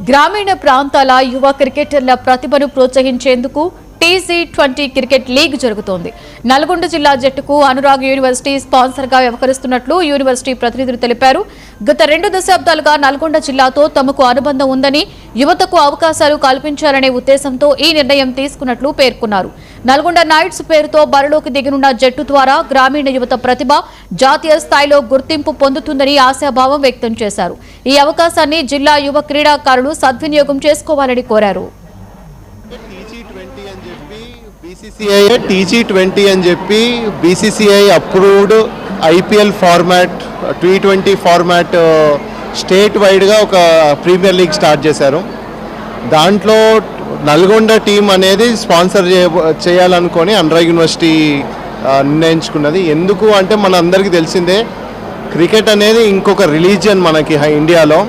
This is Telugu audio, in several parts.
గ్రామీణ ప్రాంతాల యువ క్రికెటర్ల ప్రతిభను ప్రోత్సహించేందుకు TC20 క్రికెట్ లీగ్ జరుగుతోంది. నల్గొండ జిల్లా జట్టుకు అనురాగ్ యూనివర్సిటీ స్పాన్సర్ గా వ్యవహరిస్తున్నట్లు యూనివర్సిటీ ప్రతినిధులు తెలిపారు. గత 2 దశాబ్దాలుగా నల్గొండ జిల్లాతో తమకు అనుబంధం ఉందని, యువతకు అవకాశాలు కల్పించాలనే ఉద్దేశంతో ఈ నిర్ణయం తీసుకున్నట్లు పేర్కొన్నారు. నల్గొండ నైట్స్ పేరుతో బరిలోకి దిగనున్న జట్టు ద్వారా గ్రామీణ యువత ప్రతిభ జాతీయ స్థాయిలో గుర్తింపు పొందుతుందని ఆశాభావం వ్యక్తం చేశారు. ఈ అవకాశాన్ని జిల్లా యువ క్రీడాకారులు సద్వినియోగం చేసుకోవాలని కోరారు. TC20 అని చెప్పి BCCI approved IPL format T20 format state వైడ్గా ఒక ప్రీమియర్ లీగ్ స్టార్ట్ చేశారు. దాంట్లో నల్గొండ టీం అనేది స్పాన్సర్ చేయాలనుకొని అనురాగ్ యూనివర్సిటీ నిర్ణయించుకున్నది. ఎందుకు అంటే మన అందరికీ తెలిసిందే, క్రికెట్ అనేది ఇంకొక రిలీజియన్ మనకి ఇండియాలో.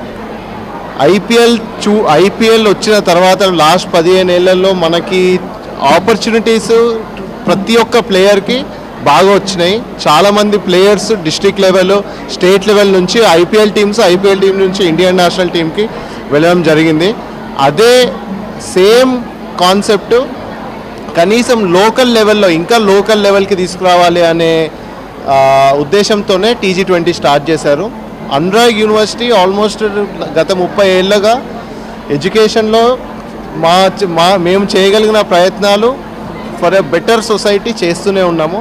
IPL వచ్చిన తర్వాత లాస్ట్ 15 ఏళ్లలో మనకి ఆపర్చునిటీస్ ప్రతి ఒక్క ప్లేయర్కి బాగా వచ్చినాయి. చాలామంది players district level, state level నుంచి IPL టీం నుంచి ఇండియన్ నేషనల్ టీంకి వెళ్ళడం జరిగింది. అదే సేమ్ కాన్సెప్ట్ కనీసం లోకల్ లెవెల్లో ఇంకా లోకల్ లెవెల్కి తీసుకురావాలి అనే ఉద్దేశంతోనే TC20 స్టార్ట్ చేశారు. అనురాగ్ యూనివర్సిటీ ఆల్మోస్ట్ గత 30 ఏళ్ళగా ఎడ్యుకేషన్లో మేము చేయగలిగిన ప్రయత్నాలు ఫర్ ఎ బెటర్ సొసైటీ చేస్తూనే ఉన్నాము.